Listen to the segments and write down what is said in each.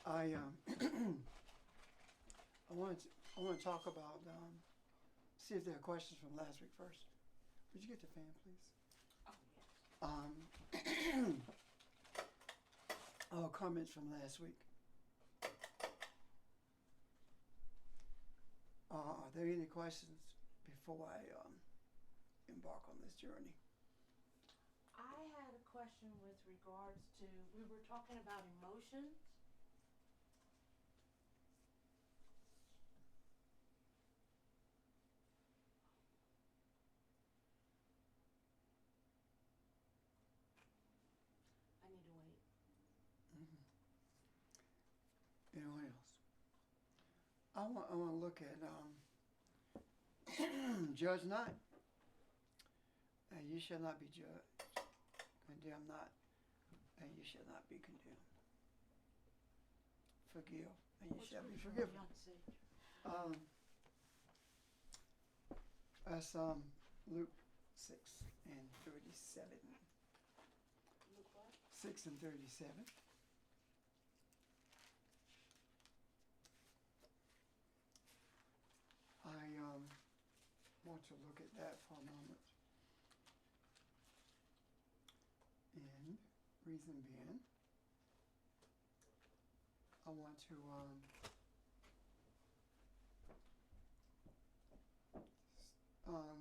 I I want to talk about see if there are questions from last week first. Would you get the fan, please? Comments from last week. Are there any questions before I embark on this journey? I had a question with regards to, we were talking about emotions. I need to wait. Anyone else? I want to look at judge not, and you shall not be judged. Condemn not, and you shall not be condemned. Forgive, and you shall be forgiven. That's Luke 6:37. Luke what? 6:37. I want to look at that for a moment. And reason being, I want to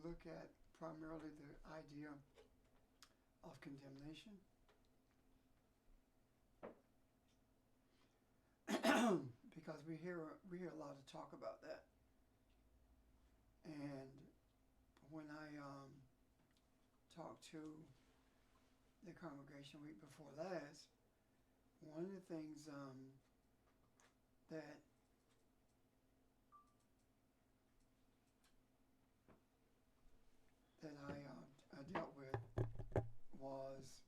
look at primarily the idea of condemnation. Because we hear a lot of talk about that. And when I talked to the congregation week before last, one of the things that I dealt with was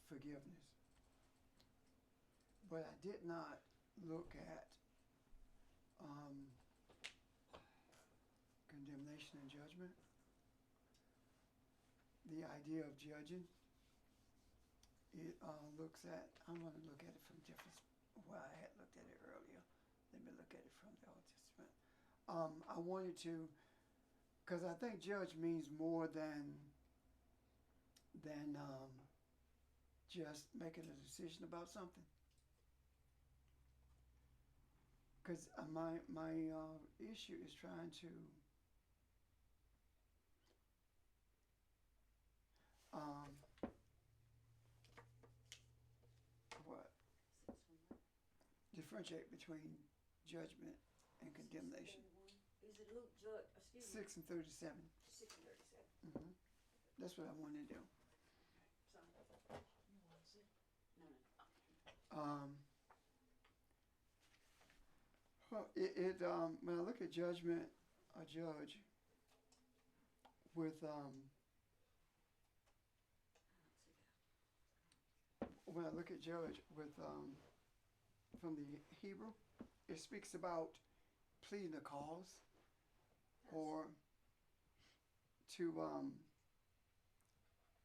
forgiveness. But I did not look at condemnation and judgment. The idea of judging, it looks at, I'm going to look at it from different, well, I had looked at it earlier. Let me look at it from the Old Testament. I wanted to, because I think judge means more than just making a decision about something. Because my issue is trying to differentiate between judgment and condemnation. Is it Luke, Judge? 6:37. 6:37. Mm-hmm. That's what I wanted to do. Sorry. You want to see? No. When I look at judgment, a judge with when I look at judge with from the Hebrew, it speaks about pleading a cause or to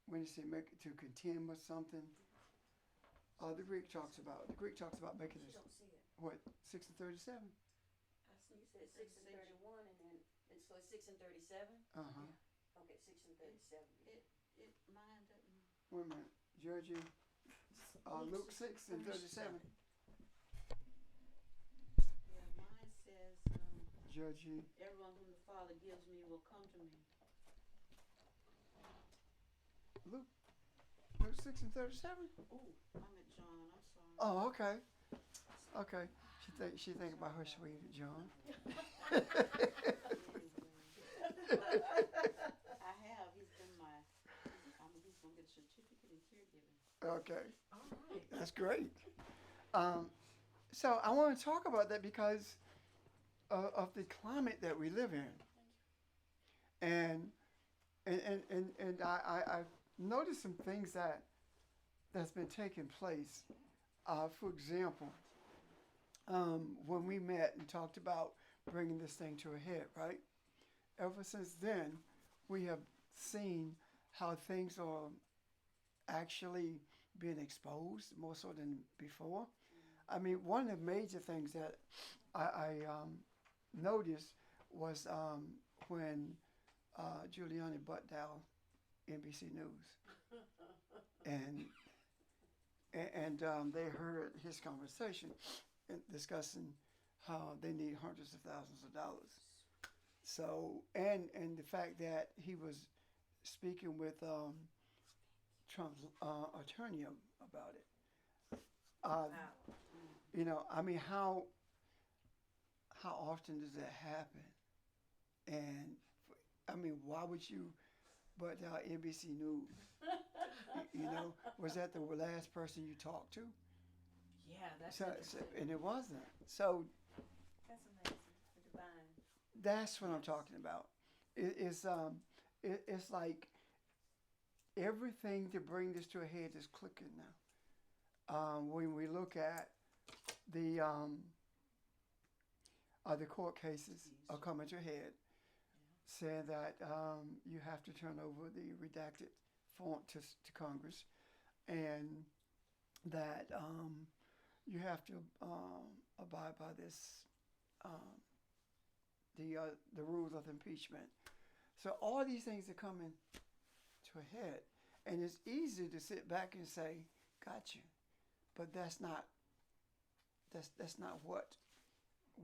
when you say make to contend with something. The Greek talks about making this. Don't see it. What 6:37? You said 6:31, and then it's so 6:37. Uh huh. Yeah. Okay, 6:37. It mine doesn't. Wait a minute, Georgie. Luke 6:37. Yeah, mine says, Georgie. everyone whom the Father gives me will come to me. Luke 6:37. Oh, I'm at John. I'm sorry. Oh, okay. Okay. She think about her sweet John. I have. He's been he's gonna get a certificate in caregiving. Okay. All right. That's great. So I want to talk about that because of the climate that we live in, and I've noticed some things that's been taking place. For example, when we met and talked about bringing this thing to a head, right? Ever since then, we have seen how things are actually being exposed more so than before. I mean, one of the major things that I noticed was when Giuliani butt down NBC News, and they heard his conversation discussing how they need hundreds of thousands of dollars. So, and the fact that he was speaking with Trump's attorney about it. Wow. You know, I mean, how often does that happen? And I mean, why would you butt down NBC News? You know, was that the last person you talked to? Yeah, that's So, interesting. and it wasn't. So That's amazing. The divine. that's what I'm talking about. It's like everything to bring this to a head is clicking now. When we look at the court cases are coming to a head, saying that you have to turn over the redacted form to Congress, and that you have to abide by this the rules of impeachment. So all these things are coming to a head, and it's easy to sit back and say, "Gotcha," but that's not what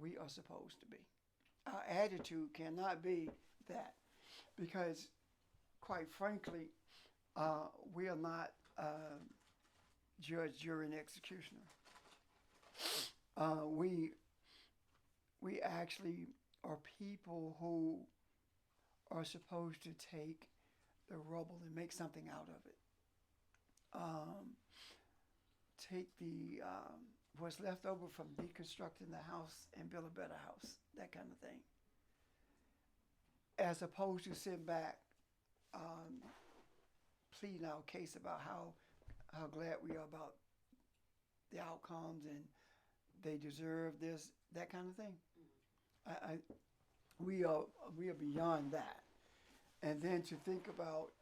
we are supposed to be. Our attitude cannot be that, because, quite frankly, we are not judge, jury, and executioner. We actually are people who are supposed to take the rubble and make something out of it. Take the what's left over from deconstructing the house and build a better house, that kind of thing. As opposed to sitting back, pleading our case about how glad we are about the outcomes and they deserve this, that kind of thing. We are beyond that. And then to think about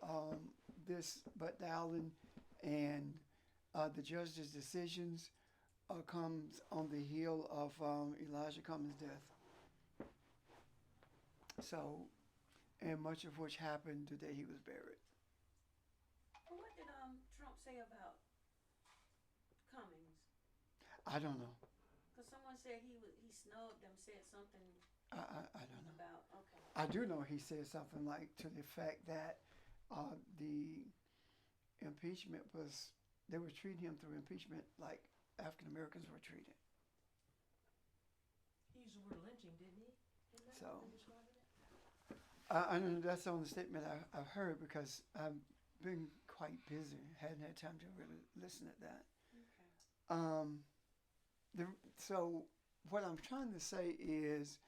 this Butt Dowling and the judge's decisions comes on the heel of Elijah Cummings' death. So, and much of which happened the day he was buried. Well, what did Trump say about Cummings? I don't know. Because someone said he snubbed him, said something I don't know. about, okay. I do know he said something like to the effect that the impeachment was, they were treating him through impeachment like African Americans were treated. He used the word lynching, didn't he? Isn't that So, how they described it? I know that's the only statement I've heard, because I've been quite busy, hadn't had time to really listen at that. Okay. So what I'm trying to say is,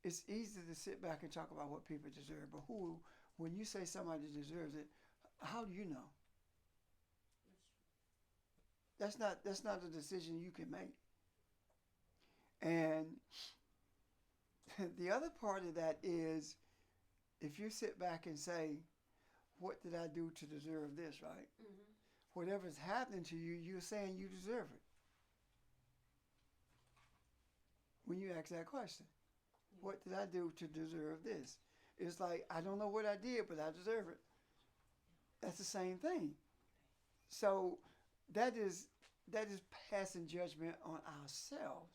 it's easy to sit back and talk about what people deserve, but when you say somebody deserves it, how do you know? That's not a decision you can make. And the other part of that is, if you sit back and say, what did I do to deserve this, right? Mm-hmm. Whatever's happening to you, you're saying you deserve it. When you ask that question, what did I do to deserve this? It's like, I don't know what I did, but I deserve it. That's the same thing. So that is passing judgment on ourselves.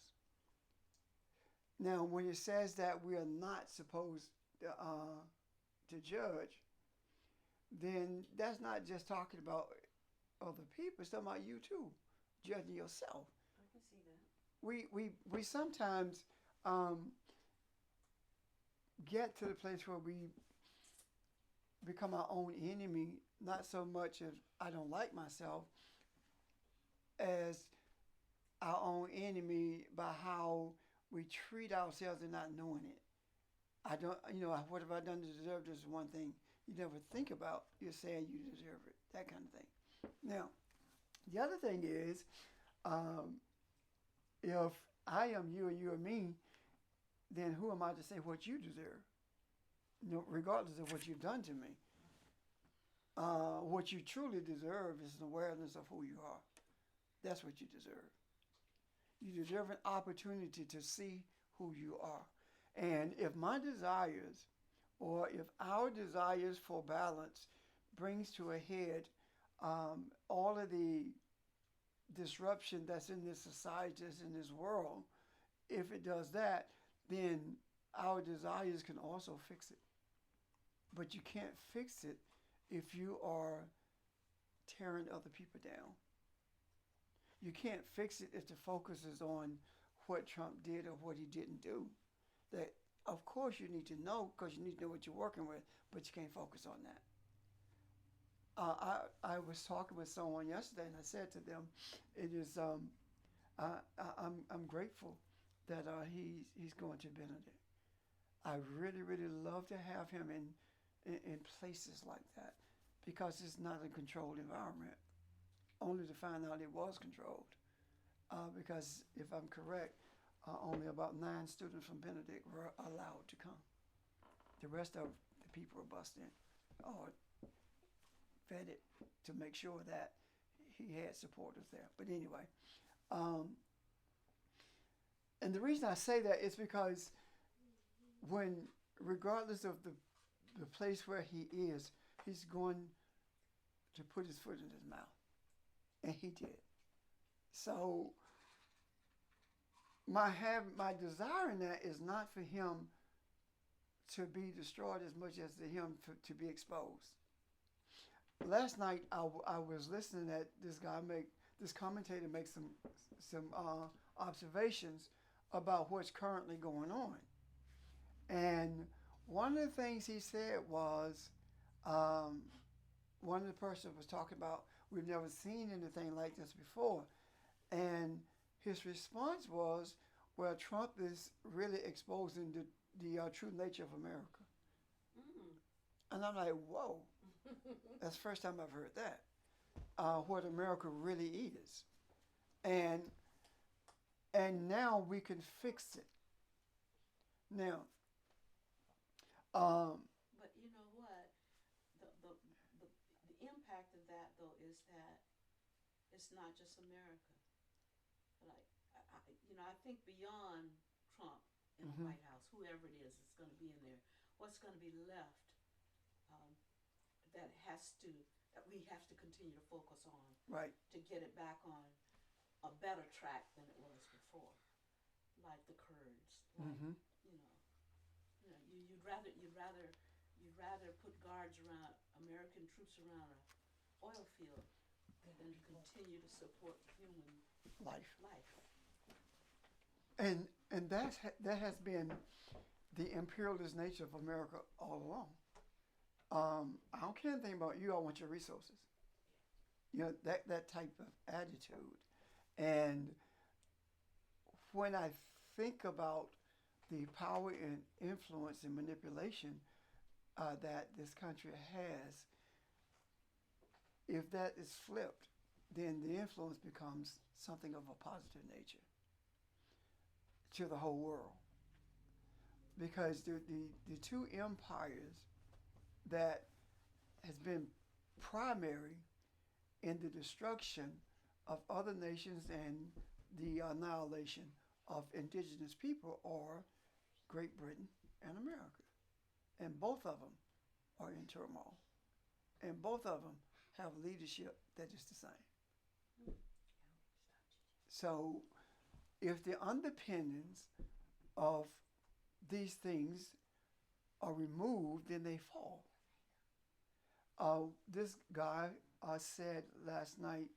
Now, when it says that we are not supposed to judge, then that's not just talking about other people. It's talking about you too, judging yourself. I can see that. We sometimes get to the place where we become our own enemy, not so much as I don't like myself, as our own enemy by how we treat ourselves and not knowing it. I don't, what have I done to deserve this? One thing you never think about, you're saying you deserve it, that kind of thing. Now, the other thing is, if I am you and you are me, then who am I to say what you deserve? Regardless of what you've done to me. What you truly deserve is an awareness of who you are. That's what you deserve. You deserve an opportunity to see who you are. And if my desires, or if our desires for balance brings to a head all of the disruption that's in this society, that's in this world, if it does that, then our desires can also fix it. But you can't fix it if you are tearing other people down. You can't fix it if the focus is on what Trump did or what he didn't do. That, of course, you need to know because you need to know what you're working with, but you can't focus on that. I was talking with someone yesterday, and I said to them, "It is I'm grateful that he's going to Benedict. I really really love to have him in places like that because it's not a controlled environment. Only to find out it was controlled, because if I'm correct, only about 9 students from Benedict were allowed to come. The rest of the people were bused in or vetted to make sure that he had supporters there. But anyway, and the reason I say that is because when, regardless of the place where he is, he's going to put his foot in his mouth. And he did. So my desire in that is not for him to be destroyed as much as for him to be exposed. Last night I was listening at this commentator make some observations about what's currently going on. And one of the things he said was, one of the persons was talking about, we've never seen anything like this before. And his response was, well, Trump is really exposing the true nature of America. And I'm like, whoa, that's the first time I've heard that, what America really is. And now we can fix it. Now, But you know what? The impact of that though is that it's not just America. Like I think beyond Trump in the White House, whoever it is that's going to be in there, what's going to be left that we have to continue to focus on, right, to get it back on a better track than it was before, like the Kurds, like you'd rather put guards around American troops around an oil field than continue to support human life. life. And that has been the imperialist nature of America all along. I don't care anything about you. I want your resources. You know, that type of attitude. And when I think about the power and influence and manipulation that this country has, if that is flipped, then the influence becomes something of a positive nature to the whole world. Because the two empires that has been primary in the destruction of other nations and the annihilation of indigenous people are Great Britain and America. And both of them are in turmoil. And both of them have leadership that is the same. So if the underpinnings of these things are removed, then they fall. This guy said last night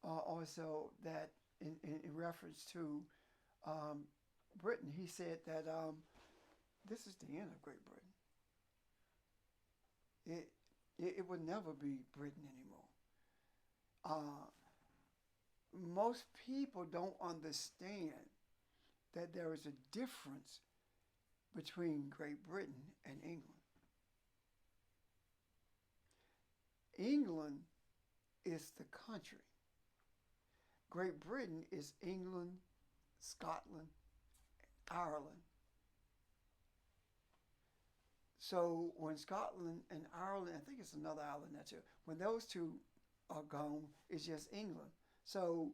also that in reference to Britain, he said that this is the end of Great Britain. It would never be Britain anymore. Most people don't understand that there is a difference between Great Britain and England. England is the country. Great Britain is England, Scotland, Ireland. So when Scotland and Ireland, I think it's another island there too, when those two are gone, it's just England. So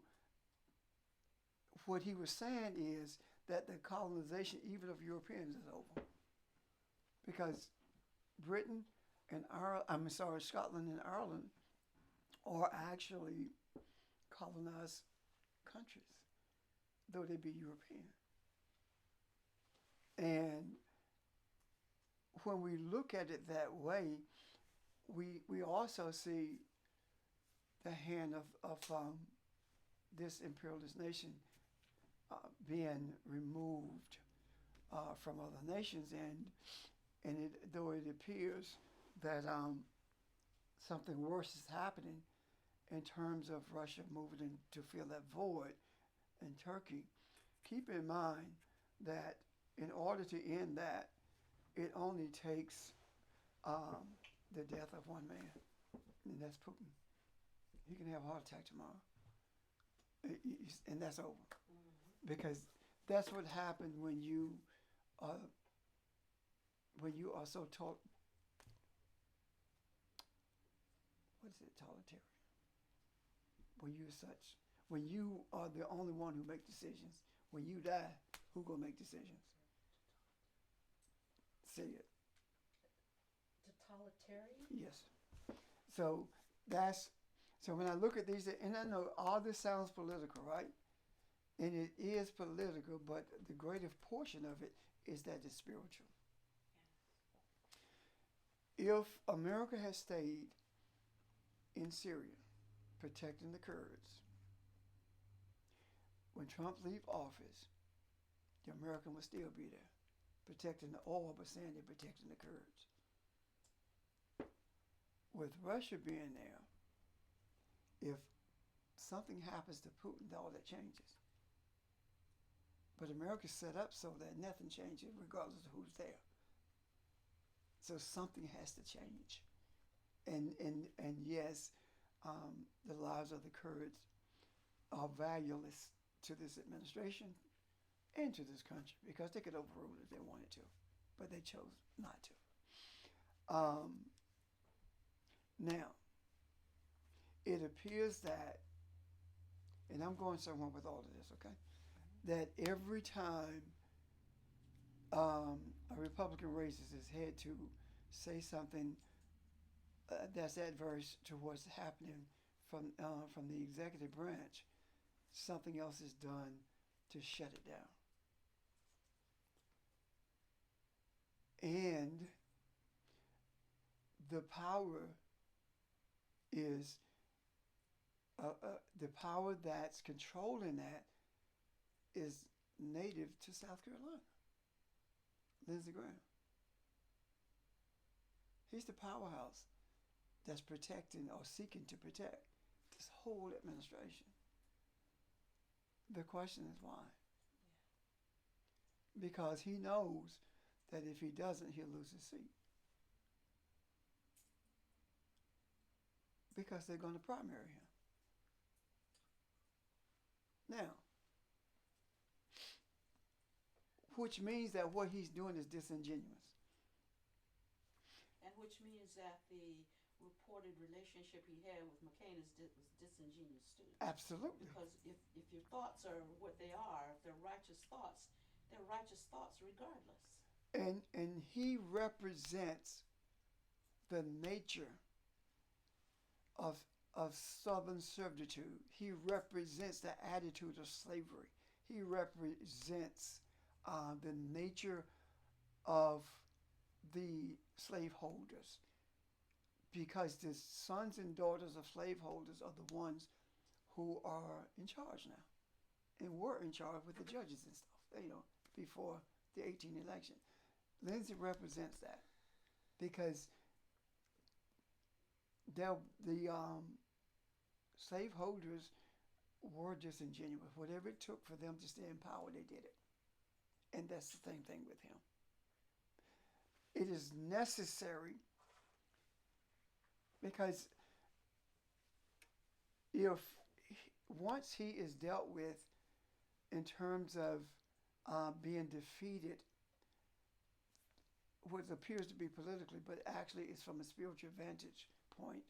what he was saying is that the colonization, even of Europeans, is over, because Britain and Scotland and Ireland are actually colonized countries, though they be European. And when we look at it that way, we also see the hand of this imperialist nation being removed from other nations, and though it appears that something worse is happening in terms of Russia moving in to fill that void in Turkey, keep in mind that in order to end that, it only takes the death of one man, and that's Putin. He can have a heart attack tomorrow, and that's over. Because that's what happened when you are so taught. What is it, totalitarian? When you are the only one who make decisions. When you die, who gonna make decisions? Say it. Totalitarian? Yes. So when I look at these, and I know all this sounds political, right? And it is political, but the greater portion of it is that it's spiritual. If America had stayed in Syria, protecting the Kurds, when Trump leave office, the American would still be there, protecting the oil, but saying they're protecting the Kurds. With Russia being there, if something happens to Putin, all that changes. But America's set up so that nothing changes regardless of who's there. So something has to change. And yes, the lives of the Kurds are valueless to this administration and to this country, because they could overrule it if they wanted to, but they chose not to. Now, it appears that, and I'm going somewhere with all of this, okay, that every time a Republican raises his head to say something that's adverse to what's happening from the executive branch, something else is done to shut it down. And the power is the power that's controlling that is native to South Carolina. Lindsey Graham. He's the powerhouse that's protecting or seeking to protect this whole administration. The question is why? Because he knows that if he doesn't, he'll lose his seat. Because they're going to primary him. Now, which means that what he's doing is disingenuous. And which means that the reported relationship he had with McCain was disingenuous too. Absolutely. Because if your thoughts are what they are, if they're righteous thoughts regardless. And he represents the nature of Southern servitude. He represents the attitude of slavery. He represents the nature of the slaveholders, because the sons and daughters of slaveholders are the ones who are in charge now, and were in charge with the judges and stuff, before the 18 election. Lindsey represents that, because the slaveholders were disingenuous. Whatever it took for them to stay in power, they did it. And that's the same thing with him. It is necessary, because if once he is dealt with in terms of being defeated, what appears to be politically, but actually is from a spiritual vantage point,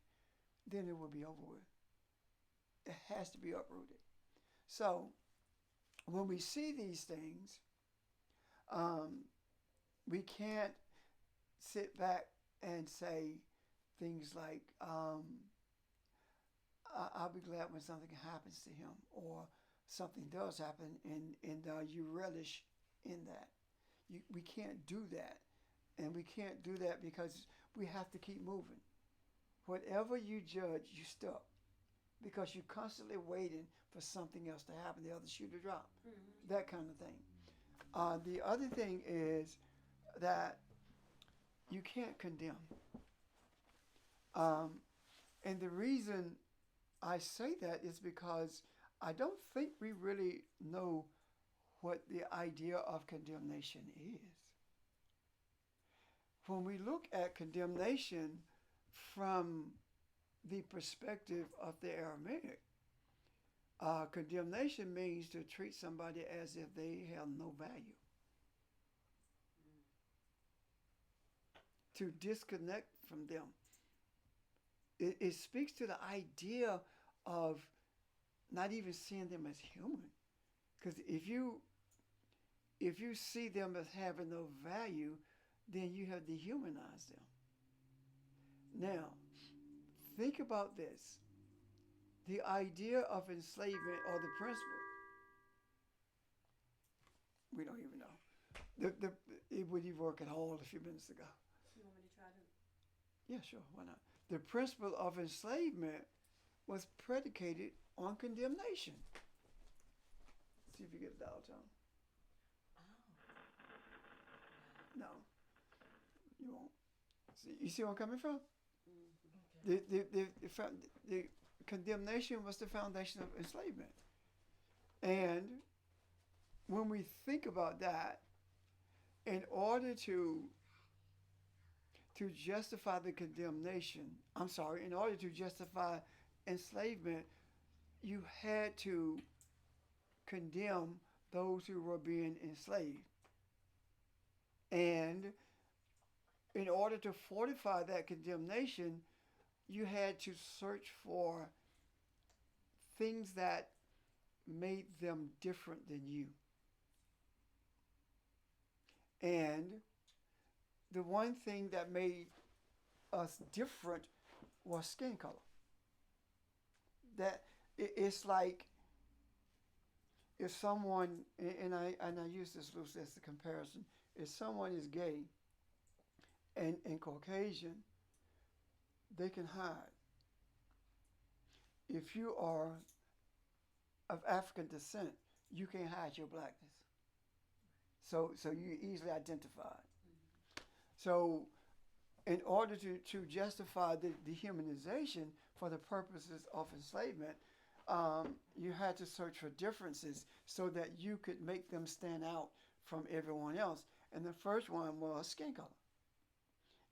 then it will be over with. It has to be uprooted. So when we see these things, we can't sit back and say things like, I'll be glad when something happens to him, or something does happen, and you relish in that. We can't do that. And we can't do that because we have to keep moving. Whatever you judge, you stuck. Because you're constantly waiting for something else to happen, the other shoe to drop, that kind of thing. The other thing is that you can't condemn. And the reason I say that is because I don't think we really know what the idea of condemnation is. When we look at condemnation from the perspective of the Aramaic, condemnation means to treat somebody as if they have no value. To disconnect from them. It speaks to the idea of not even seeing them as human. Because if you see them as having no value, then you have dehumanized them. Now, think about this. The idea of enslavement, or the principle, we don't even know. It would even work at all a few minutes ago. You want me to try to? Yeah, sure, why not? The principle of enslavement was predicated on condemnation. See if you get a dial tone. No, you won't. You see where I'm coming from? The condemnation was the foundation of enslavement. And when we think about that, in order to justify the condemnation, in order to justify enslavement, you had to condemn those who were being enslaved. And in order to fortify that condemnation, you had to search for things that made them different than you. And the one thing that made us different was skin color. That it's like if someone, and I use this loosely as a comparison, if someone is gay and Caucasian, they can hide. If you are of African descent, you can't hide your blackness. So you easily identified. So in order to justify the dehumanization for the purposes of enslavement, you had to search for differences so that you could make them stand out from everyone else. And the first one was skin color.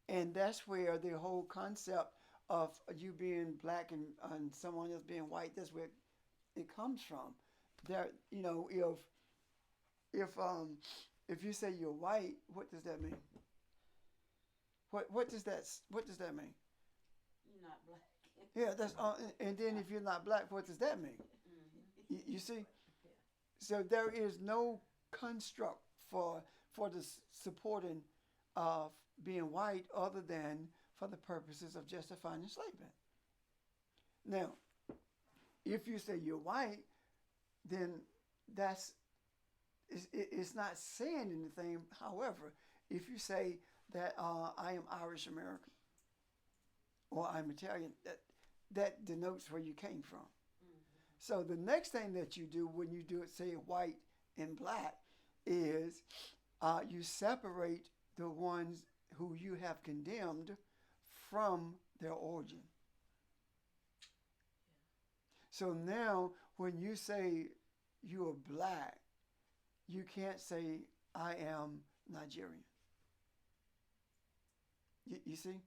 And that's where the whole concept of you being black and someone else being white, that's where it comes from. There, if you say you're white, what does that mean? What does that mean? You're not black. Yeah, that's and then if you're not black, what does that mean? You see? Yeah. So there is no construct for the supporting of being white other than for the purposes of justifying enslavement. Now, if you say you're white, then it's not saying anything. However, if you say that I am Irish American or I'm Italian, that denotes where you came from. So the next thing that you do when you do it, say white and black, is you separate the ones who you have condemned from their origin. So now when you say you are black, you can't say I am Nigerian. You see?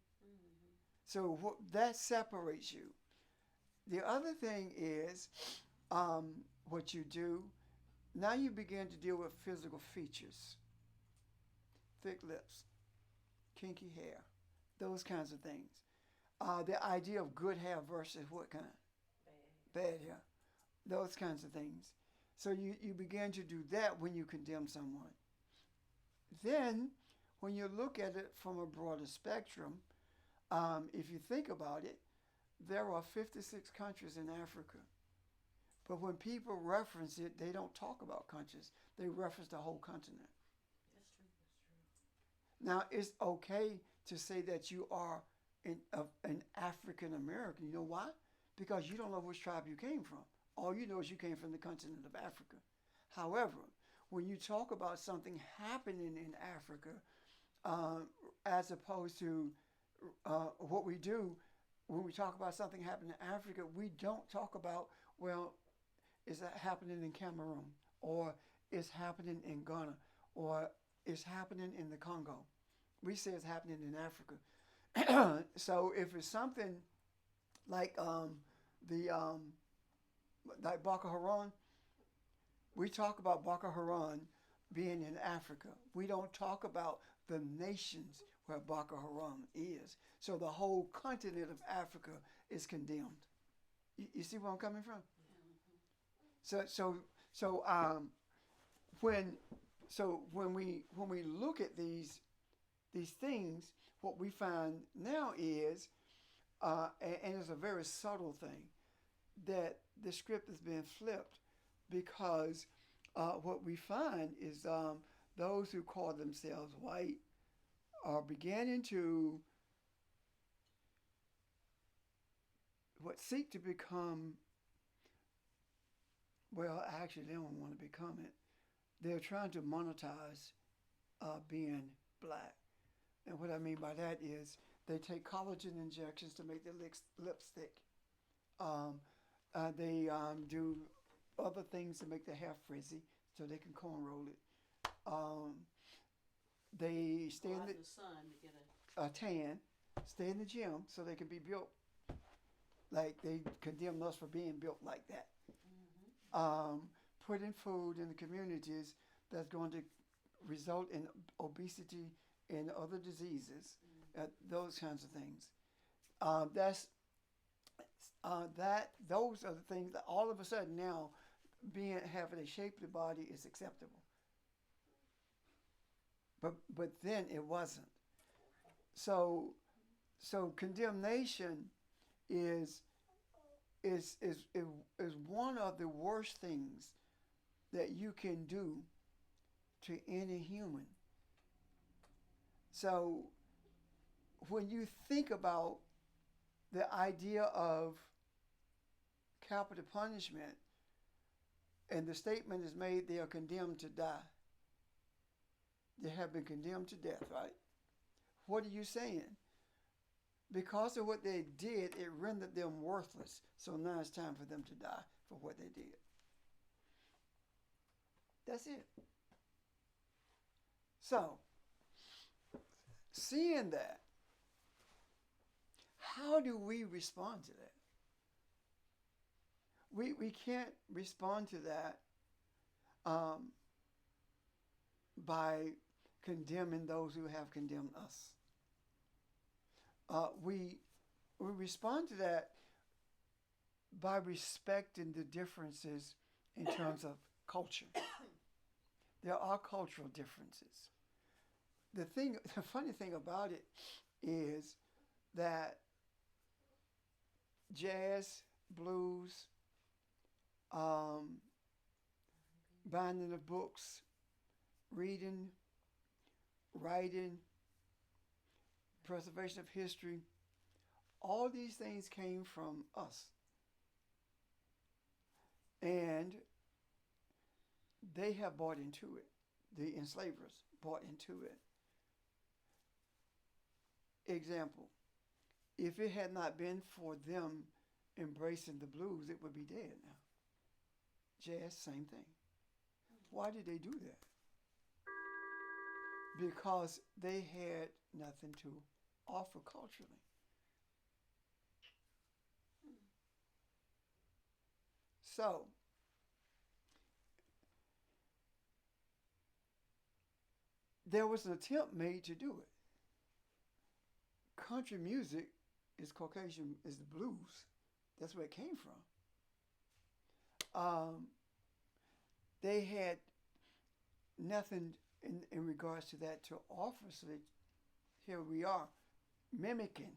So that separates you. The other thing is what you do, now you begin to deal with physical features. Thick lips, kinky hair, those kinds of things. The idea of good hair versus what kind? Bad hair. Those kinds of things. So you begin to do that when you condemn someone. Then, when you look at it from a broader spectrum, if you think about it, there are 56 countries in Africa. But when people reference it, they don't talk about countries. They reference the whole continent. That's true. That's true. Now, it's okay to say that you are an African American. You know why? Because you don't know which tribe you came from. All you know is you came from the continent of Africa. However, when you talk about something happening in Africa, as opposed to what we do when we talk about something happening in Africa, we don't talk about, well, is that happening in Cameroon, or it's happening in Ghana, or it's happening in the Congo. We say it's happening in Africa. So if it's something like like Boko Haram, we talk about Boko Haram being in Africa. We don't talk about the nations where Boko Haram is. So the whole continent of Africa is condemned. You see where I'm coming from? When we look at these things, what we find now is, and it's a very subtle thing, that the script is being flipped, because what we find is those who call themselves white are beginning to seek to become, well, actually they don't want to become it. They're trying to monetize being black. And what I mean by that is they take collagen injections to make their lipstick. They do other things to make their hair frizzy so they can cornroll it. They stay Go in out the in the sun to get a tan, stay in the gym so they can be built like they condemn us for being built like that. Putting food in the communities that's going to result in obesity and other diseases, those kinds of things. Those are the things that all of a sudden now having a shapely body is acceptable. But then it wasn't. So condemnation is one of the worst things that you can do to any human. So when you think about the idea of capital punishment, and the statement is made, they are condemned to die. They have been condemned to death, right? What are you saying? Because of what they did, it rendered them worthless. So now it's time for them to die for what they did. That's it. So, seeing that, how do we respond to that? We can't respond to that by condemning those who have condemned us. We respond to that by respecting the differences in terms of culture. There are cultural differences. The funny thing about it is that jazz, blues, binding of books, reading, writing, preservation of history, all these things came from us. And they have bought into it. The enslavers bought into it. Example, if it had not been for them embracing the blues, it would be dead now. Jazz, same thing. Why did they do that? Because they had nothing to offer culturally. So, there was an attempt made to do it. Country music is Caucasian, is the blues. That's where it came from. they had nothing in regards to that to offer. So that here we are, mimicking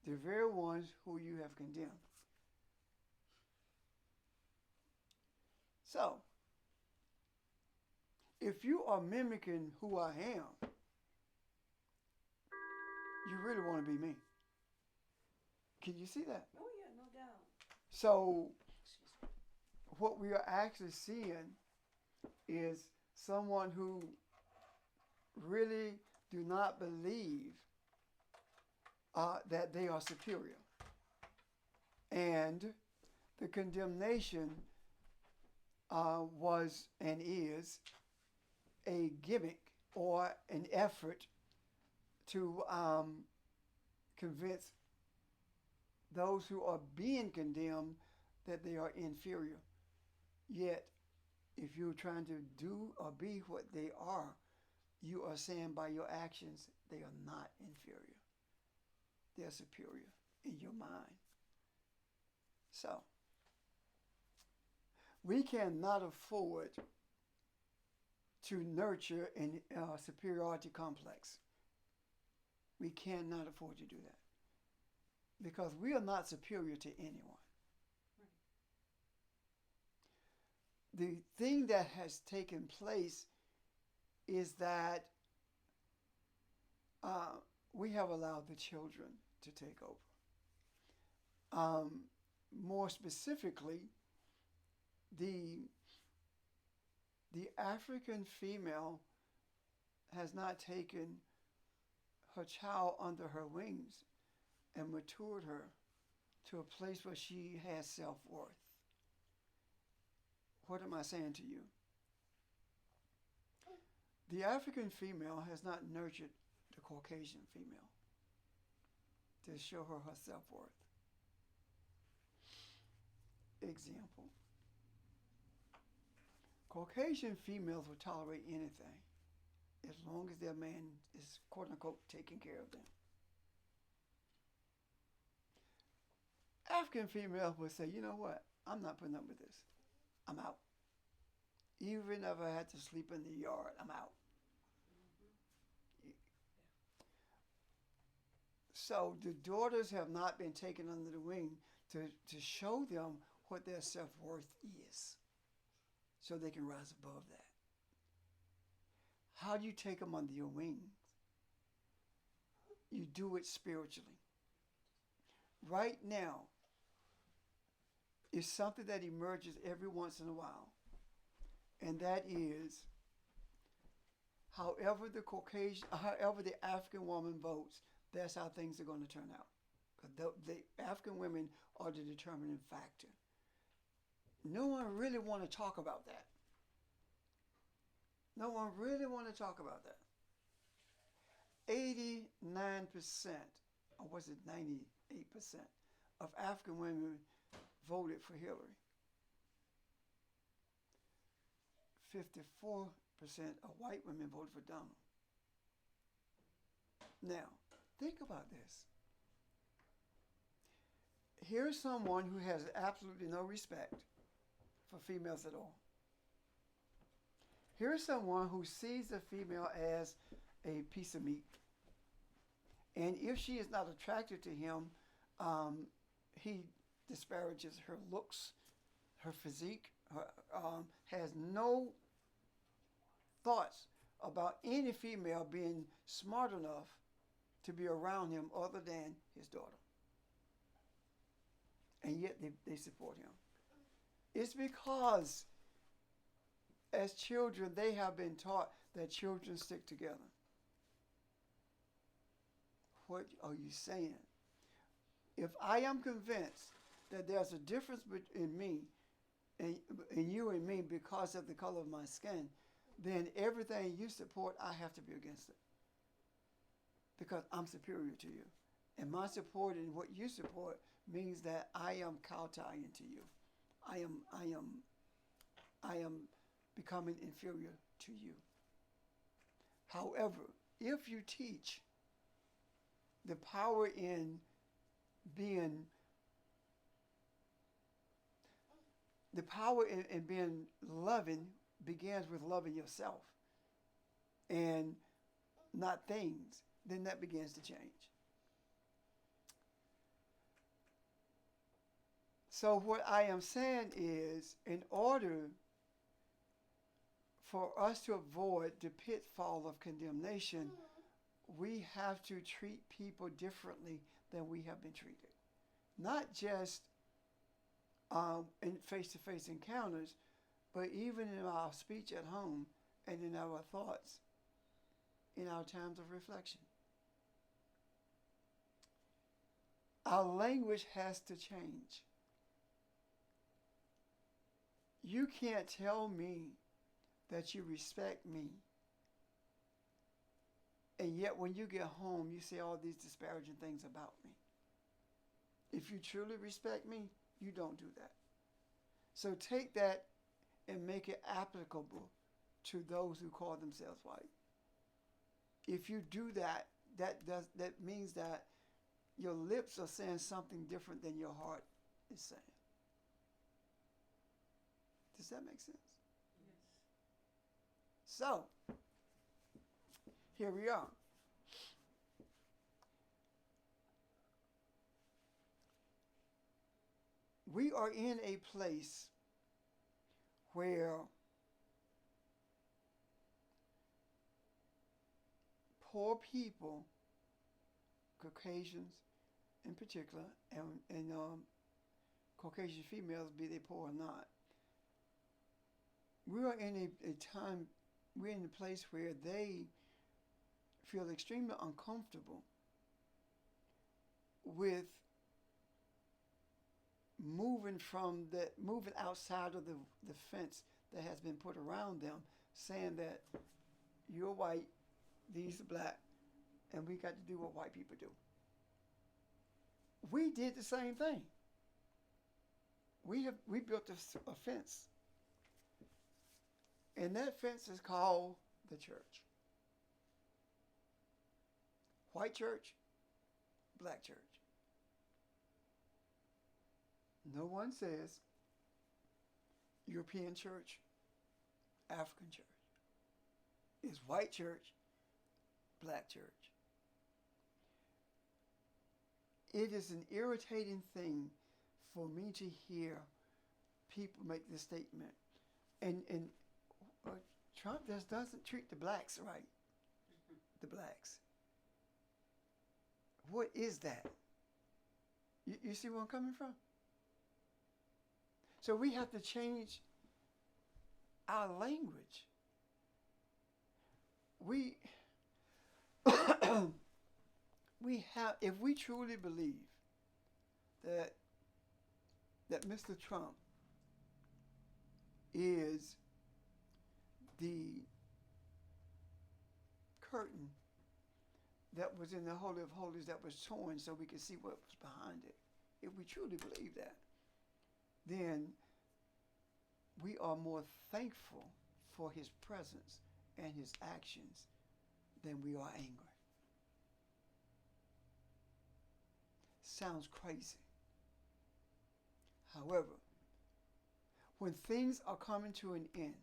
the very ones who you have condemned. So, if you are mimicking who I am, you really want to be me. Can you see that? Oh yeah, no doubt. So, Excuse me. what we are actually seeing is someone who really do not believe that they are superior. And the condemnation was and is a gimmick or an effort to convince those who are being condemned that they are inferior. Yet, if you're trying to do or be what they are, you are saying by your actions they are not inferior. They're superior in your mind. So, we cannot afford to nurture a superiority complex. We cannot afford to do that because we are not superior to anyone. The thing that has taken place is that we have allowed the children to take over. More specifically, the African female has not taken her child under her wings and matured her to a place where she has self-worth. What am I saying to you? The African female has not nurtured the Caucasian female to show her her self-worth. Example. Caucasian females will tolerate anything as long as their man is, quote unquote, taking care of them. African females will say, you know what? I'm not putting up with this. I'm out. Even if I had to sleep in the yard, I'm out. So the daughters have not been taken under the wing to show them what their self-worth is so they can rise above that. How do you take them under your wings? You do it spiritually. Right now, is something that emerges every once in a while, and that is however the African woman votes, that's how things are going to turn out. Because the African women are the determining factor. No one really want to talk about that. No one really want to talk about that. 89%, or was it 98%, of African women voted for Hillary. 54% of white women voted for Donald. Now, think about this. Here's someone who has absolutely no respect for females at all. Here's someone who sees a female as a piece of meat. And if she is not attracted to him, he disparages her looks, her physique, has no thoughts about any female being smart enough to be around him other than his daughter. And yet they support him. It's because as children they have been taught that children stick together. What are you saying? If I am convinced that there's a difference between me and you and me because of the color of my skin, then everything you support, I have to be against it. Because I'm superior to you. And my support in what you support means that I am kowtowing to you. I am becoming inferior to you. However, if you teach the power in being loving begins with loving yourself and not things, then that begins to change. So what I am saying is, in order for us to avoid the pitfall of condemnation, we have to treat people differently than we have been treated. Not just in face-to-face encounters, but even in our speech at home and in our thoughts, in our times of reflection. Our language has to change. You can't tell me that you respect me, and yet when you get home, you say all these disparaging things about me. If you truly respect me, you don't do that. So take that and make it applicable to those who call themselves white. If you do that, that means that your lips are saying something different than your heart is saying. Does that make sense? Yes. So, here we are. We are in a place where poor people, Caucasians in particular, and Caucasian females, be they poor or not, we are in a time, we're in a place where they feel extremely uncomfortable with moving outside of the fence that has been put around them, saying that you're white, these are black, and we got to do what white people do. We did the same thing. We built a fence, and that fence is called the church. White church, black church. No one says European church, African church. It's white church, black church. It is an irritating thing for me to hear people make this statement. And Trump just doesn't treat the blacks right. The blacks. What is that? You see where I'm coming from? So we have to change our language. We have, if we truly believe that Mr. Trump is the curtain that was in the Holy of Holies that was torn so we could see what was behind it, if we truly believe that, then we are more thankful for his presence and his actions than we are angry. Sounds crazy. However, when things are coming to an end,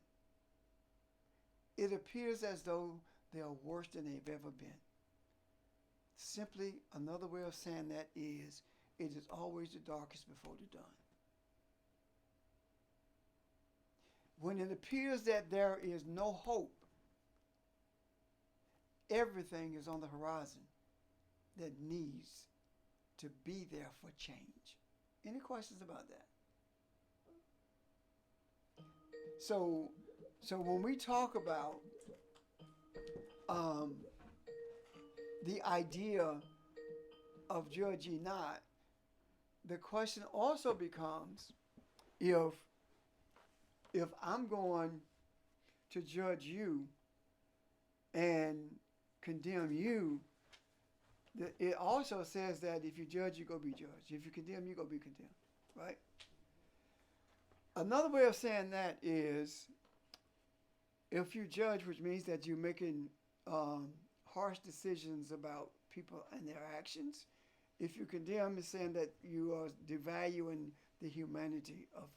it appears as though they are worse than they've ever been. Simply another way of saying that is, it is always the darkest before the dawn. When it appears that there is no hope, everything is on the horizon that needs to be there for change. Any questions about that? So when we talk about the idea of judge ye not, the question also becomes, if I'm going to judge you and condemn you, it also says that if you judge, you go be judged. If you condemn, you go be condemned, right? Another way of saying that is, if you judge, which means that you're making harsh decisions about people and their actions. If you condemn, it's saying that you are devaluing the humanity of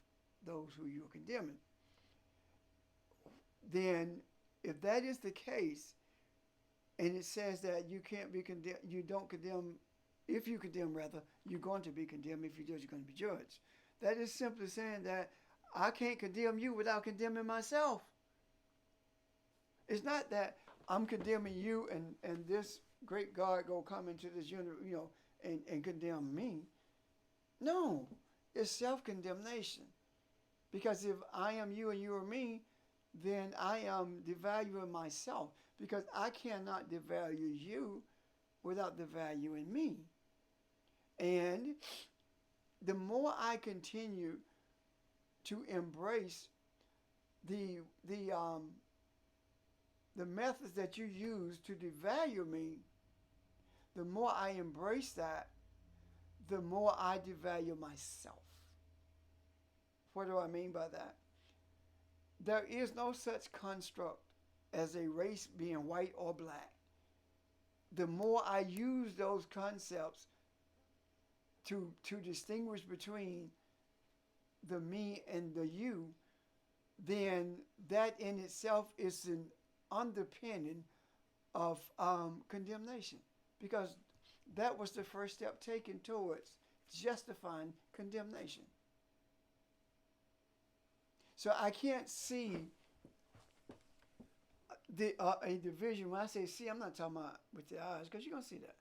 those who you're condemning. then if that is the case, and it says that you can't be condemned, you don't condemn, if you condemn rather, you're going to be condemned. If you judge, you're going to be judged. That is simply saying that I can't condemn you without condemning myself. It's not that I'm condemning you and this great God go come into this universe, and condemn me. No, it's self-condemnation. Because if I am you and you are me, then I am devaluing myself. Because I cannot devalue you without devaluing me. And the more I continue to embrace the methods that you use to devalue me, the more I embrace that, the more I devalue myself. What do I mean by that? There is no such construct as a race being white or black. The more I use those concepts to distinguish between the me and the you, then that in itself is an underpinning of condemnation, because that was the first step taken towards justifying condemnation. So I can't see a division. When I say see, I'm not talking about with the eyes, because you're gonna see that.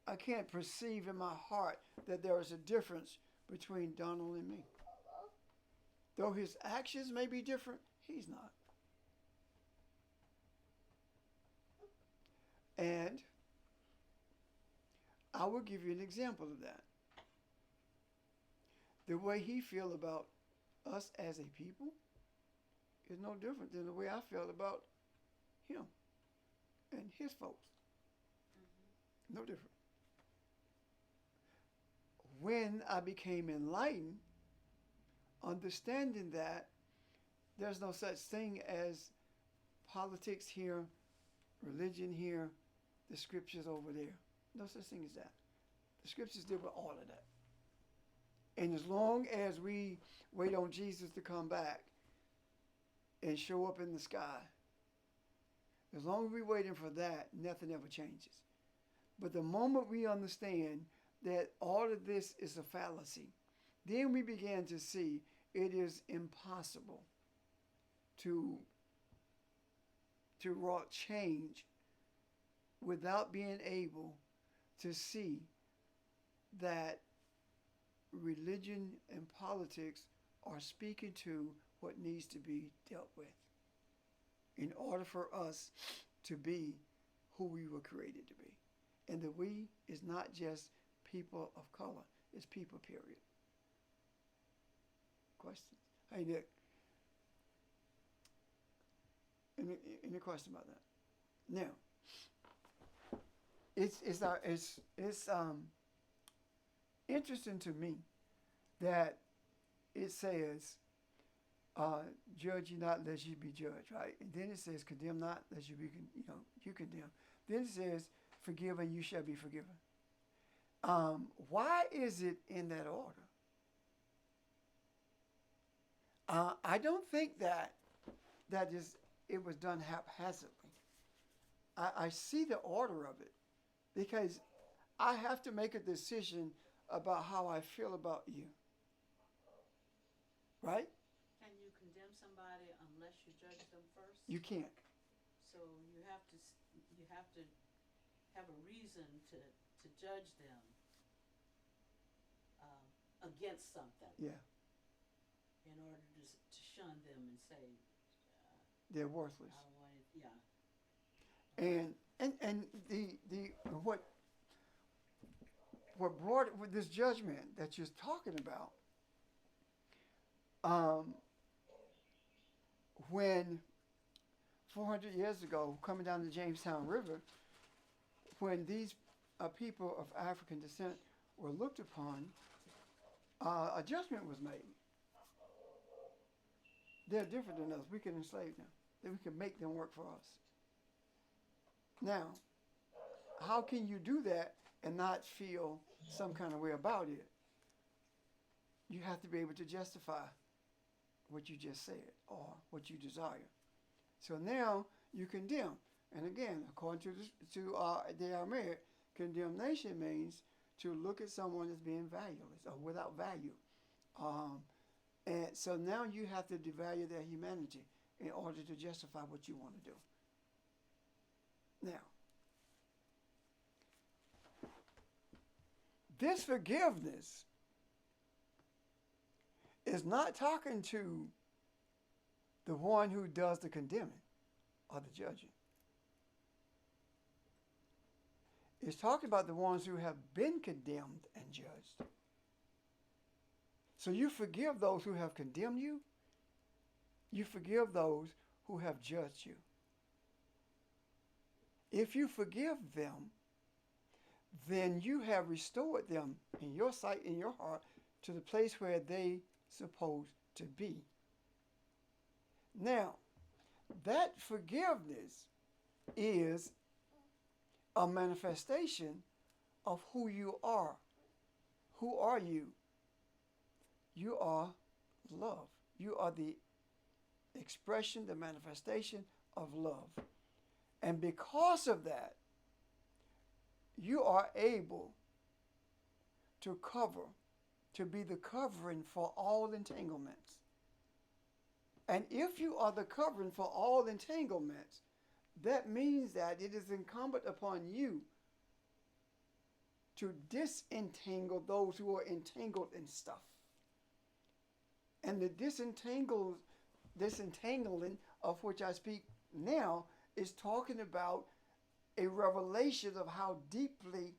I can't perceive in my heart that there is a difference between Donald and me. Though his actions may be different, he's not. And I will give you an example of that. The way he feels about us as a people is no different than the way I feel about him and his folks. No different. When I became enlightened, understanding that there's no such thing as politics here, religion here, the scriptures over there. No such thing as that. The scriptures deal with all of that. And as long as we wait on Jesus to come back and show up in the sky, as long as we're waiting for that, nothing ever changes. But the moment we understand that all of this is a fallacy, then we begin to see it is impossible to wrought change without being able to see that religion and politics are speaking to what needs to be dealt with in order for us to be who we were created to be. And the we is not just people of color, it's people, period. Questions? Hey, Nick. Any question about that? Now, it's interesting to me that it says, judge ye not lest ye be judged, right? And then it says, condemn not lest you be, you condemn. Then it says, forgive and you shall be forgiven. Why is it in that order? I don't think that it was done haphazardly. I see the order of it, because I have to make a decision about how I feel about you. Right? Can you condemn somebody unless you judge them first? You can't. So you have to have a reason to judge them against something. Yeah. In order to shun them and say they're worthless. I don't want it. Yeah. And the what brought with this judgment that you're talking about, when 400 years ago, coming down the Jamestown River, when these people of African descent were looked upon, a judgment was made. They're different than us. We can enslave them. Then we can make them work for us. Now, how can you do that and not feel some kind of way about it? You have to be able to justify what you just said or what you desire. So now you condemn. And again, according to the Aramaic, condemnation means to look at someone as being valueless or without value. And so now you have to devalue their humanity in order to justify what you want to do. Now, this forgiveness is not talking to the one who does the condemning or the judging. It's talking about the ones who have been condemned and judged. So you forgive those who have condemned you. You forgive those who have judged you. If you forgive them, then you have restored them in your sight, in your heart, to the place where they supposed to be. Now, that forgiveness is a manifestation of who you are. Who are you? You are love. You are the expression, the manifestation of love. And because of that, you are able to cover, to be the covering for all entanglements. And if you are the covering for all entanglements, that means that it is incumbent upon you to disentangle those who are entangled in stuff. And the disentangling of which I speak now is talking about a revelation of how deeply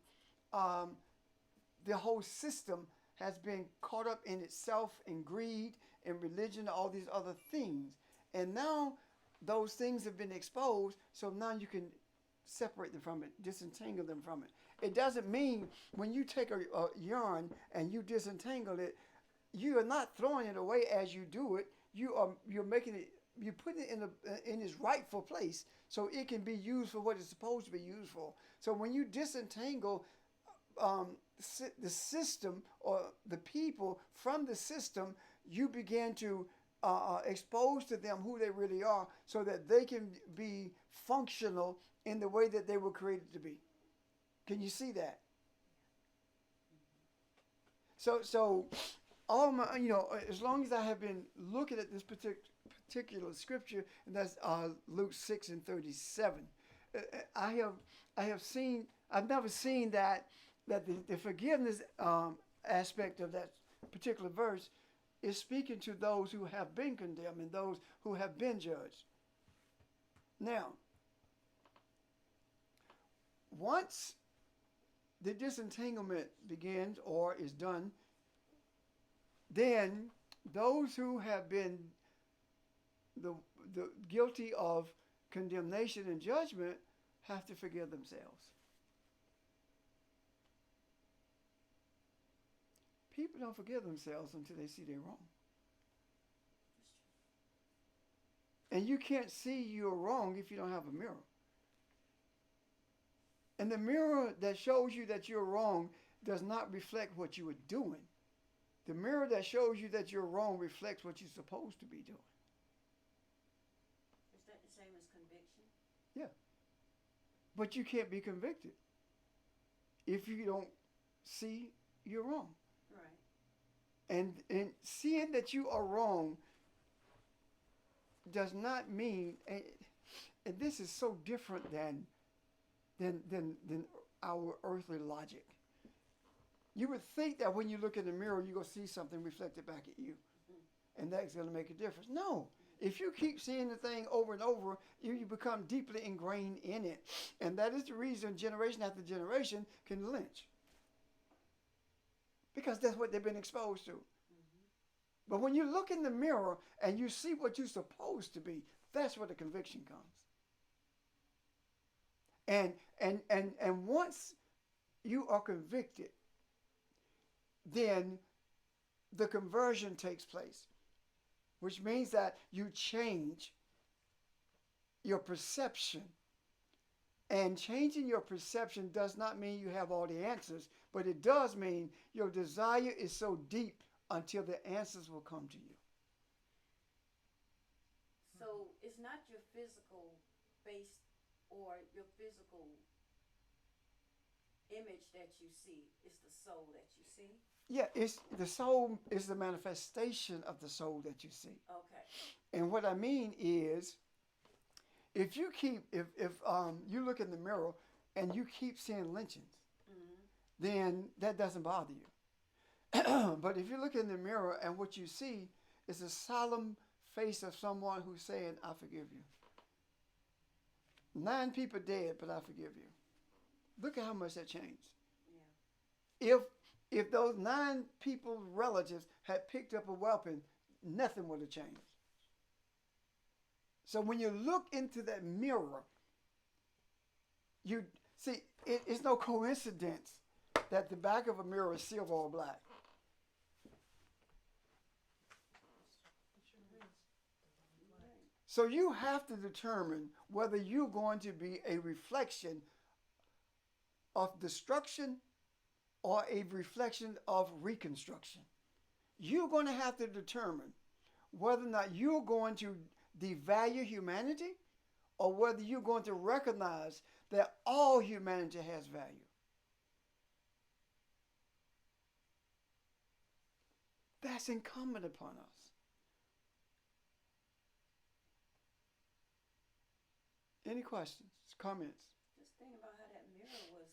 the whole system has been caught up in itself, in greed, in religion, all these other things. And now those things have been exposed, so now you can separate them from it, disentangle them from it. It doesn't mean when you take a yarn and you disentangle it, you are not throwing it away as you do it. You're making it, you put it in its rightful place so it can be used for what it's supposed to be used for. So when you disentangle the system or the people from the system, you begin to expose to them who they really are so that they can be functional in the way that they were created to be. Can you see that? So all my, as long as I have been looking at this particular scripture, and that's Luke 6:37, I've never seen that the forgiveness aspect of that particular verse is speaking to those who have been condemned and those who have been judged. Now, once the disentanglement begins or is done, then those who have been the guilty of condemnation and judgment have to forgive themselves. People don't forgive themselves until they see they're wrong. And you can't see you're wrong if you don't have a mirror. And the mirror that shows you that you're wrong does not reflect what you were doing. The mirror that shows you that you're wrong reflects what you're supposed to be doing. Is that the same as conviction? Yeah. But you can't be convicted if you don't see you're wrong. Right. And seeing that you are wrong does not mean, and this is so different than our earthly logic. You would think that when you look in the mirror, you're going to see something reflected back at you. Mm-hmm. And that's going to make a difference. No. If you keep seeing the thing over and over, you become deeply ingrained in it. And that is the reason generation after generation can lynch. Because that's what they've been exposed to. Mm-hmm. But when you look in the mirror and you see what you're supposed to be, that's where the conviction comes. And once you are convicted, then the conversion takes place, which means that you change your perception. And changing your perception does not mean you have all the answers, but it does mean your desire is so deep until the answers will come to you. So it's not your physical base or your physical image that you see, it's the soul that you see. Yeah, it's the soul is the manifestation of the soul that you see. Okay. And what I mean is, if you keep, if you look in the mirror and you keep seeing lynchings, then that doesn't bother you. But if you look in the mirror and what you see is a solemn face of someone who's saying, I forgive you. 9 people dead, but I forgive you. Look at how much that changed. Yeah. If those 9 people's relatives had picked up a weapon, nothing would have changed. So when you look into that mirror, you see it's no coincidence that the back of a mirror is silver or black. So you have to determine whether you're going to be a reflection of destruction or a reflection of reconstruction. You're going to have to determine whether or not you're going to devalue humanity or whether you're going to recognize that all humanity has value. That's incumbent upon us. Any questions, comments? Just think about how that mirror was.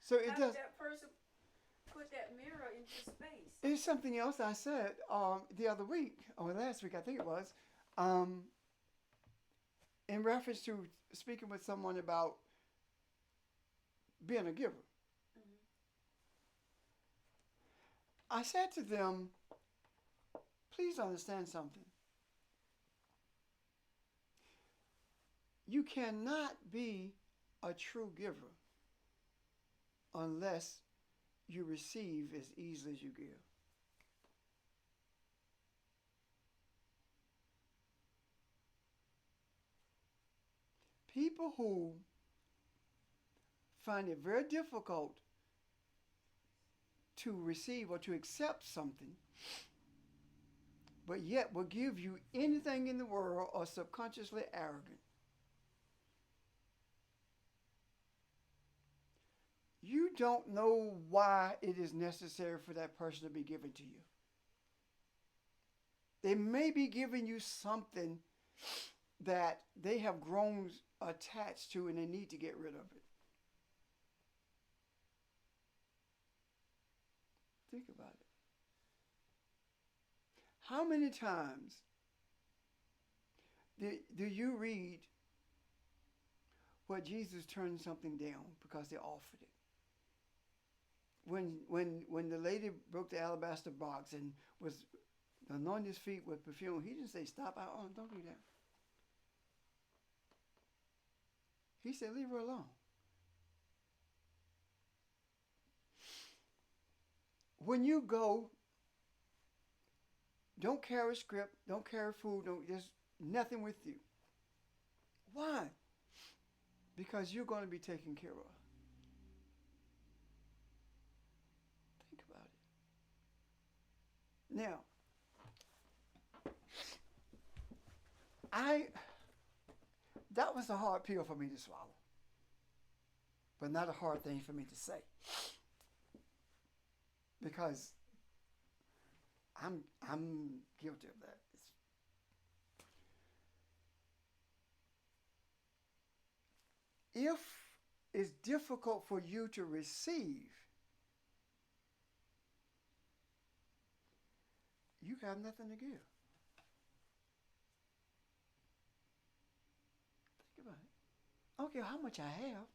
So it how does. did that person put that mirror into space? It's something else I said the other week, or last week, I think it was, in reference to speaking with someone about being a giver. I said to them, please understand something. You cannot be a true giver unless you receive as easily as you give. People who find it very difficult to receive or to accept something, but yet will give you anything in the world, are subconsciously arrogant. You don't know why it is necessary for that person to be given to you. They may be giving you something that they have grown attached to and they need to get rid of it. Think about it. How many times do you read where Jesus turned something down because they offered it? When the lady broke the alabaster box and was anointing his feet with perfume, he didn't say, stop out. Oh, don't do that. He said, leave her alone. When you go, don't carry a script, don't carry food, there's nothing with you. Why? Because you're going to be taken care of. Think about it. Now, that was a hard pill for me to swallow, but not a hard thing for me to say, because I'm guilty of that. If it's difficult for you to receive, you have nothing to give. Think about it. I don't care how much I have.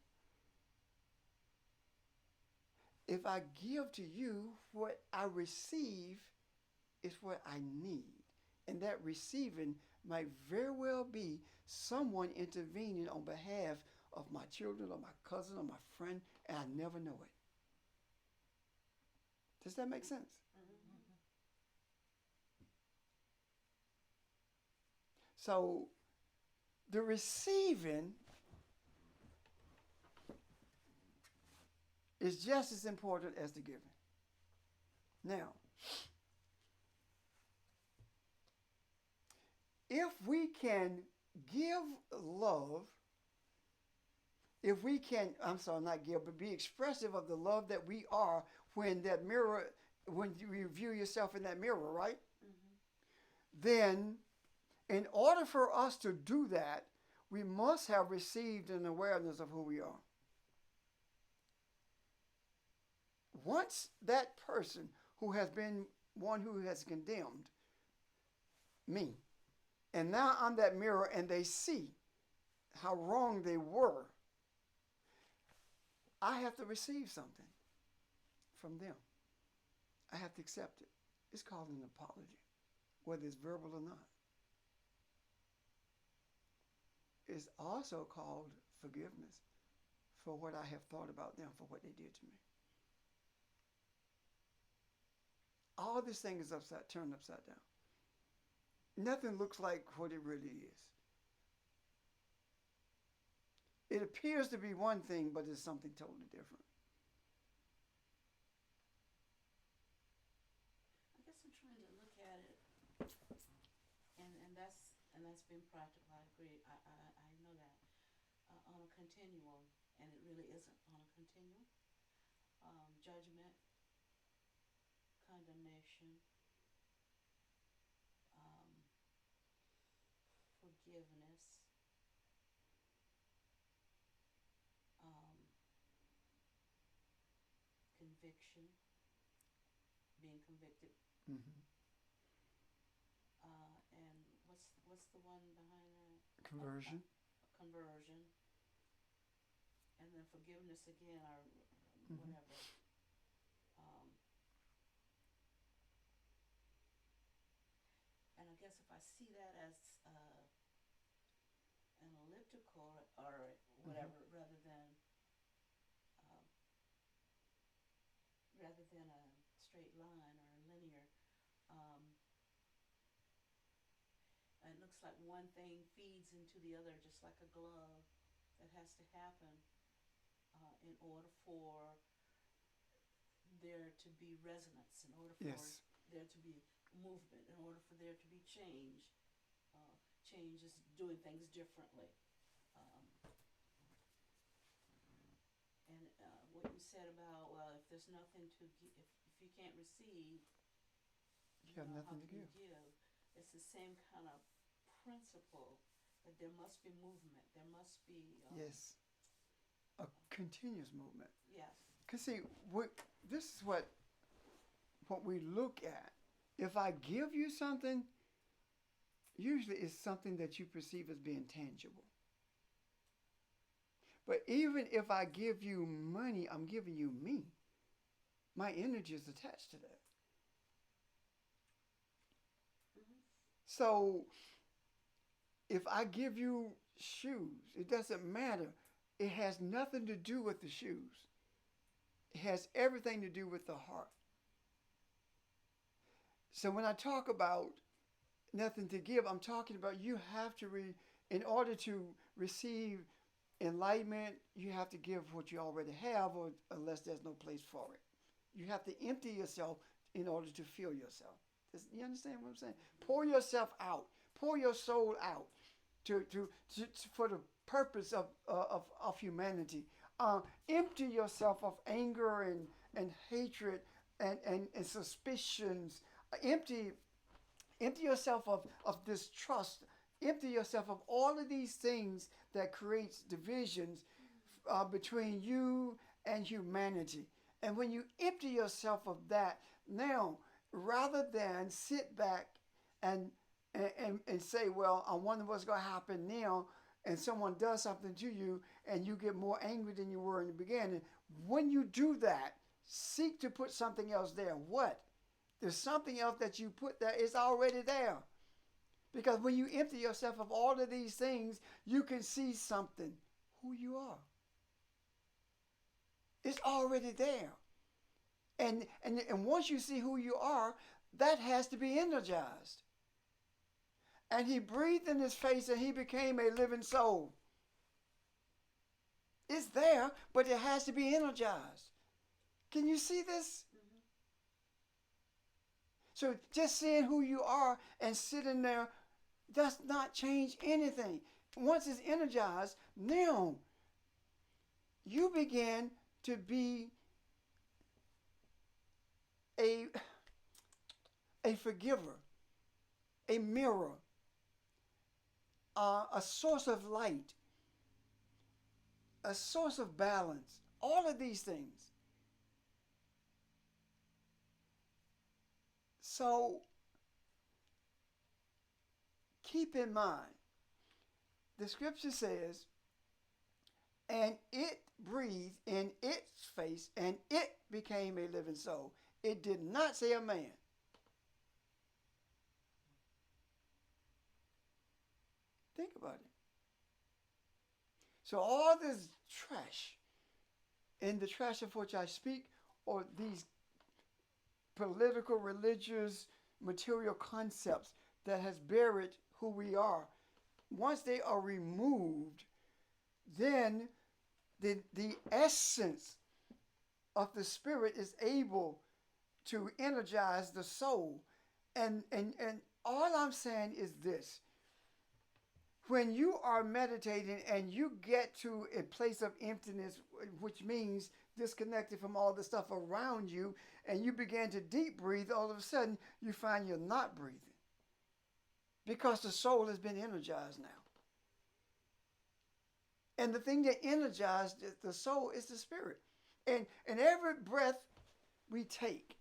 If I give to you, what I receive is what I need. And that receiving might very well be someone intervening on behalf of my children or my cousin or my friend, and I never know it. Does that make sense? Mm-hmm. So the receiving is just as important as the giving. Now, if we can give love, if we can, I'm sorry, not give, but be expressive of the love that we are when that mirror, when you view yourself in that mirror, right? Then, in order for us to do that, we must have received an awareness of who we are. Once that person who has been one who has condemned me, and now I'm that mirror and they see how wrong they were, I have to receive something from them. I have to accept it. It's called an apology, whether it's verbal or not. It's also called forgiveness for what I have thought about them, for what they did to me. All this thing is turned upside down. Nothing looks like what it really is. It appears to be one thing, but it's something totally different. I guess I'm trying to look at it, and that's been practical. I agree. I know that on a continuum, and it really isn't on a continuum. Judgment, condemnation, forgiveness, conviction, being convicted, Mm-hmm. and what's the one behind that? Conversion. Conversion, and then forgiveness again, or Mm-hmm. whatever. And I guess if I see that as an elliptical or whatever, rather than a straight line or linear, it looks like one thing feeds into the other, just like a glove. That has to happen in order for there to be resonance, in order for Yes. there to be movement, in order for there to be change. Change is doing things differently. And what you said about, well, if there's nothing to give, if you can't receive, You have how nothing to can give. you give? It's the same kind of principle, that there must be movement. There must be Yes. A continuous movement. yes. Because see, this is what we look at. If I give you something, usually it's something that you perceive as being tangible. But even if I give you money, I'm giving you me. My energy is attached to that. So if I give you shoes, it doesn't matter. It has nothing to do with the shoes. It has everything to do with the heart. So when I talk about nothing to give, I'm talking about you have to, in order to receive enlightenment, you have to give what you already have, or unless there's no place for it. You have to empty yourself in order to fill yourself. You understand what I'm saying? Pour yourself out. Pour your soul out for the purpose of humanity. Empty yourself of anger and hatred and suspicions. Empty yourself of distrust. Empty yourself of all of these things that creates divisions between you and humanity. And when you empty yourself of that, now, rather than sit back and say, well, I wonder what's going to happen now, and someone does something to you and you get more angry than you were in the beginning, when you do that, seek to put something else there. What? There's something else that you put there. It's already there. Because when you empty yourself of all of these things, you can see something, who you are. It's already there. And once you see who you are, that has to be energized. And he breathed in his face and he became a living soul. It's there, but it has to be energized. Can you see this? So just seeing who you are and sitting there does not change anything. Once it's energized, now you begin to be a forgiver, a mirror, a source of light, a source of balance. All of these things. So keep in mind, the scripture says, and it breathed in its face, and it became a living soul. It did not say a man. Think about it. So all this trash, in the trash of which I speak, or these political, religious, material concepts that has buried who we are, once they are removed, then the essence of the Spirit is able to energize the soul. And all I'm saying is this. When you are meditating and you get to a place of emptiness, which means disconnected from all the stuff around you, and you begin to deep breathe, all of a sudden you find you're not breathing. Because the soul has been energized now. And the thing that energized the soul is the Spirit. And every breath we take,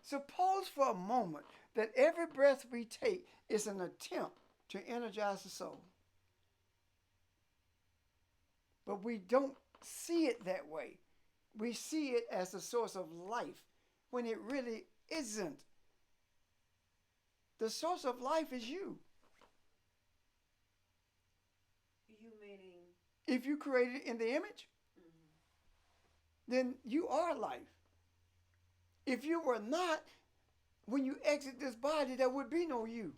suppose for a moment that every breath we take is an attempt to energize the soul. But we don't see it that way. We see it as a source of life when it really isn't. The source of life is you. You meaning? If you created in the image, then you are life. If you were not, when you exit this body, there would be no you.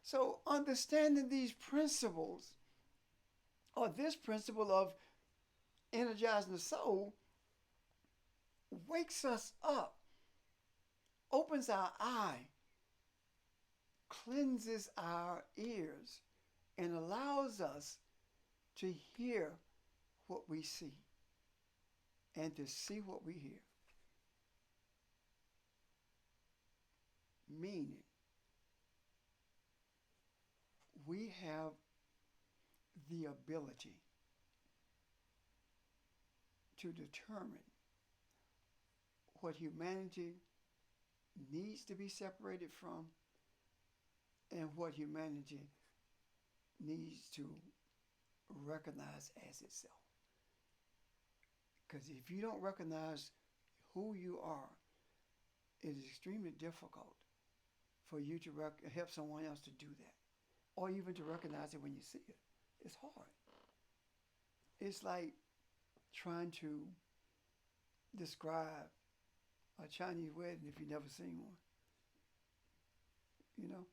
So understanding these principles, or this principle of energizing the soul, wakes us up, opens our eye, cleanses our ears, and allows us to hear what we see and to see what we hear. Meaning, we have the ability to determine what humanity needs to be separated from and what humanity needs to recognize as itself. Because if you don't recognize who you are, it is extremely difficult for you to help someone else to do that, or even to recognize it when you see it. It's hard. It's like trying to describe a Chinese wedding if you've never seen one. You know?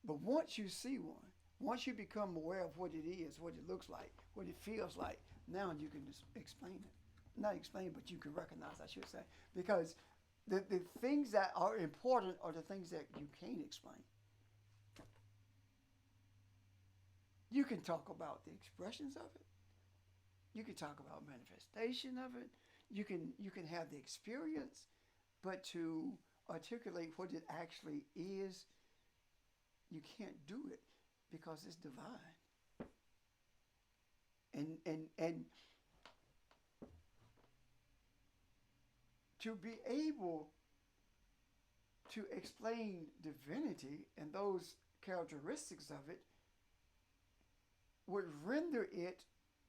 But once you see one, once you become aware of what it is, what it looks like, what it feels like, now you can just explain it. Not explain, but you can recognize, I should say. Because the things that are important are the things that you can't explain. You can talk about the expressions of it. You can talk about manifestation of it. You can have the experience, but to articulate what it actually is, you can't do it because it's divine. And to be able to explain divinity and those characteristics of it would render it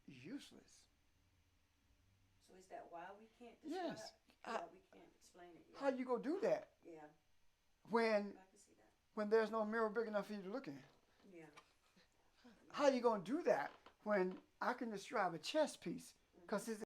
useless. So is that why we can't describe? Yes. Why we can't explain it? How you gonna do that Yeah, when I can see that. when there's no mirror big enough for you to look in? Yeah. How you gonna do that when I can describe a chess piece because it's